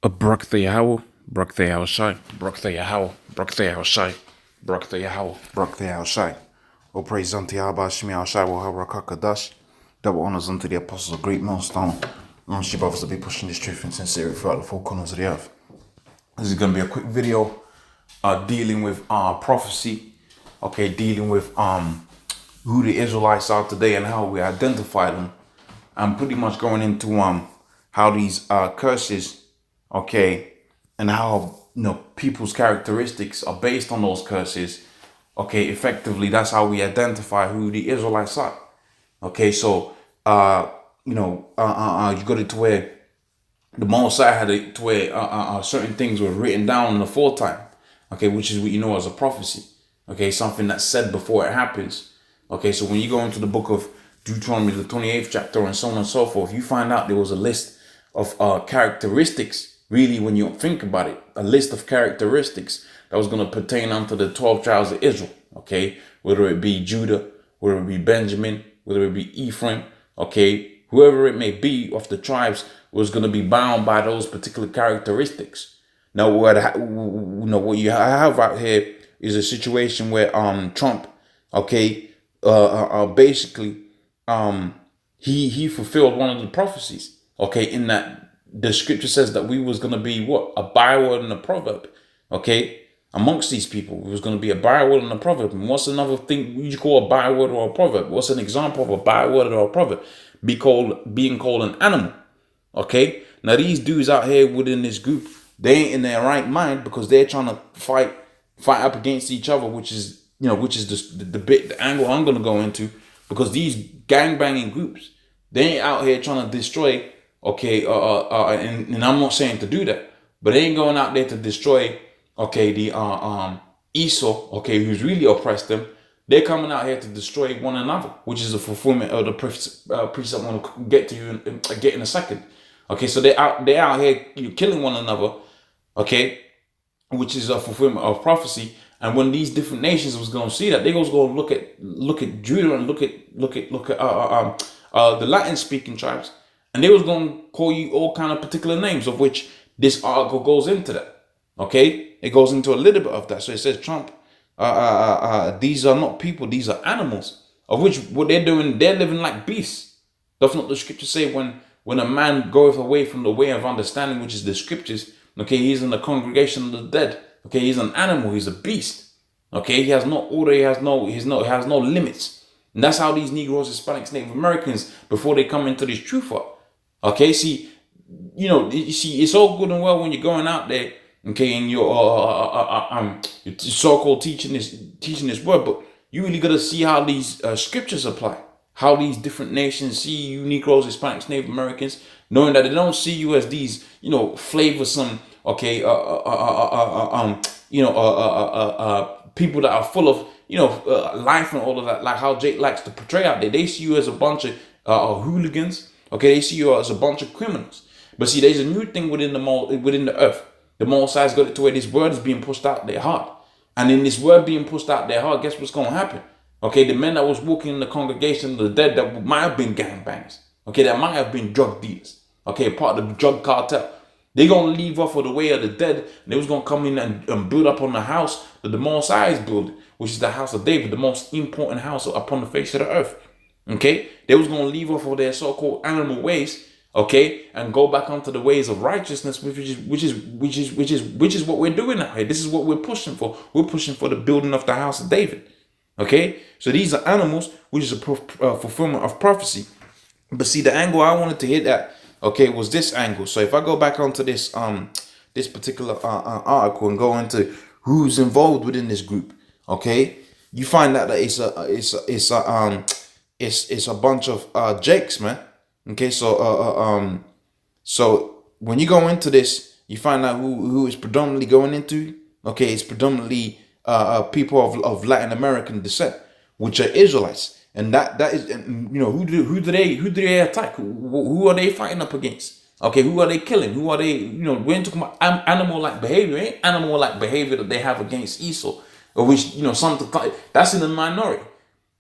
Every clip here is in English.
Barak the Yahweh, Barak the Yahushai, Barak the Yahweh, Barak the Yahushai, Barak the Yahweh, Barak the Yahushai. All praise unto Yahweh, Shemi Yahushai, Waharakakadash. Double honors unto the apostles of GreatMillStone. She brothers will be pushing this truth and sincerity throughout the four corners of the earth. This is going to be a quick video dealing with prophecy, okay, dealing with who the Israelites are today and how we identify them. I'm pretty much going into how these curses, okay, and how people's characteristics are based on those curses. Okay, effectively, that's how we identify who the Israelites are. Okay, so you got it to where the Most High had it to where certain things were written down in the foretime. Okay, which is what you know as a prophecy. Okay, something that's said before it happens. Okay, so when you go into the book of Deuteronomy, the 28th chapter, and so on and so forth, you find out there was a list of characteristics. Really, when you think about it, a list of characteristics that was going to pertain unto the 12 tribes of Israel. Okay, whether it be Judah, whether it be Benjamin, whether it be Ephraim, okay, whoever it may be of the tribes was going to be bound by those particular characteristics. Now, what you have out here is a situation where Trump, okay, basically he fulfilled one of the prophecies, okay, in that the scripture says that we was going to be what? A byword and a proverb, okay, amongst these people. It was going to be a byword and a proverb. And what's another thing you call a byword or a proverb? What's an example of a byword or a proverb? Being called an animal, okay? Now, these dudes out here within this group, they ain't in their right mind because they're trying to fight up against each other, which is the angle I'm going to go into, because these gangbanging groups, they ain't out here trying to destroy, okay, and I'm not saying to do that, but they ain't going out there to destroy, okay, the Esau, okay, who's really oppressed them. They're coming out here to destroy one another, which is a fulfillment of the precept I'm going to get to you and get in a second. Okay, so they're out here killing one another, okay, which is a fulfillment of prophecy. And when these different nations was going to see that, they was going to look at Judah and look at the Latin speaking tribes, and they was going to call you all kind of particular names, of which this article goes into that. Okay, it goes into a little bit of that. So it says Trump, these are not people, these are animals, of which what they're doing, they're living like beasts. Does not the scripture say when a man goeth away from the way of understanding, which is the scriptures, okay, he's in the congregation of the dead. Okay, he's an animal, he's a beast. Okay, he has no order, he has no limits. And that's how these Negroes, Hispanics, Native Americans, before they come into this truth are. Okay, see, it's all good and well when you're going out there, okay, and you're so-called teaching this word, but you really got to see how these scriptures apply, how these different nations see you, Negroes, Hispanics, Native Americans, knowing that they don't see you as these, flavorsome, okay, people that are full of, life and all of that, like how Jake likes to portray out there. They see you as a bunch of hooligans. Okay, they see you as a bunch of criminals. But see, there's a new thing within the earth. The Most High's got it to where this word is being pushed out their heart. And in this word being pushed out their heart, guess what's going to happen? Okay, the men that was walking in the congregation of the dead that might have been gangbangers. Okay, that might have been drug dealers. Okay, part of the drug cartel. They're going to leave off of the way of the dead. And they was going to come in and build up on the house that the Most High is building, which is the house of David, the most important house upon the face of the earth. Okay, they was going to leave off of their so-called animal ways, okay, and go back onto the ways of righteousness, which is what we're doing out here. This is what we're pushing for. We're pushing for the building of the house of David. Okay, so these are animals, which is a fulfillment of prophecy. But see, the angle I wanted to hit at, okay, was this angle. So if I go back onto this this particular article and go into who's involved within this group, okay, you find out that it's a bunch of Jakes, man. Okay, so so when you go into this, you find out who is predominantly going into. Okay, it's predominantly people of Latin American descent, which are Israelites, and that is, who do they attack? Who are they fighting up against? Okay, who are they killing? Who are they? We ain't talking about animal-like behavior. Ain't animal-like behavior that they have against Esau, or which something that's in the minority.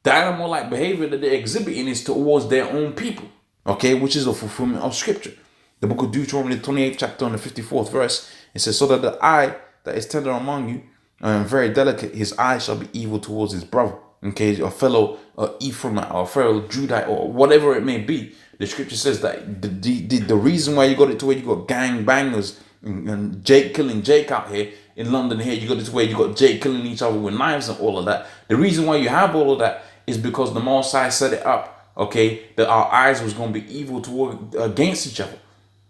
The animal-like behavior that they're exhibiting is towards their own people, okay, which is a fulfillment of scripture. The book of Deuteronomy, the 28th chapter, and the 54th verse, it says, so that the eye that is tender among you and very delicate, his eye shall be evil towards his brother. Okay, a fellow Ephraimite or a fellow Judite or whatever it may be. The scripture says that the reason why you got it to where you got gang bangers and Jake killing Jake out here in London here, you got it to where you got Jake killing each other with knives and all of that. The reason why you have all of that is because the Most High set it up, okay, that our eyes was going to be evil toward against each other.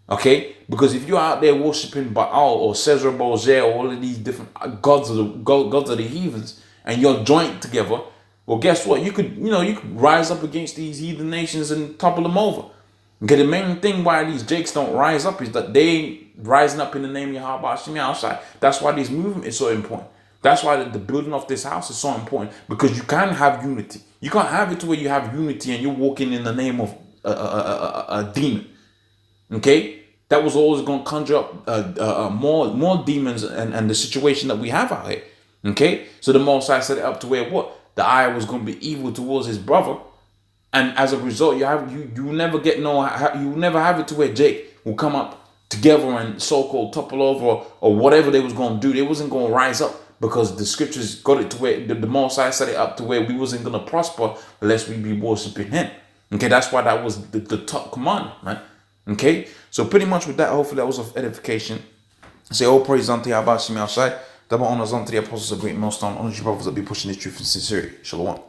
Okay, because if you're out there worshiping Baal or Caesar Borgia or all of these different gods of the heathens, and you're joined together, well, guess what? You could rise up against these heathen nations and topple them over. Okay, the main thing why these Jakes don't rise up is that they ain't rising up in the name of Yahweh Hashem outside. That's why this movement is so important. That's why the building of this house is so important, because you can't have unity. You can't have it to where you have unity and you're walking in the name of a demon. Okay, that was always going to conjure up more demons and the situation that we have out here. Okay, so the Most High set it up to where what? The eye was going to be evil towards his brother, and as a result, you never have it to where Jake will come up together and so-called topple over or whatever they was going to do. They wasn't going to rise up because the scriptures got it to where the Most High set it up to where we wasn't going to prosper unless we be worshiping him. Okay, that's why that was the top commandment, man. Okay, so pretty much with that, hopefully that was of edification. Say all praise unto Yahweh Hashem outside. Double honors unto the apostles of Great Millstone. Honors you brothers that be pushing this truth in sincerity. Shalom.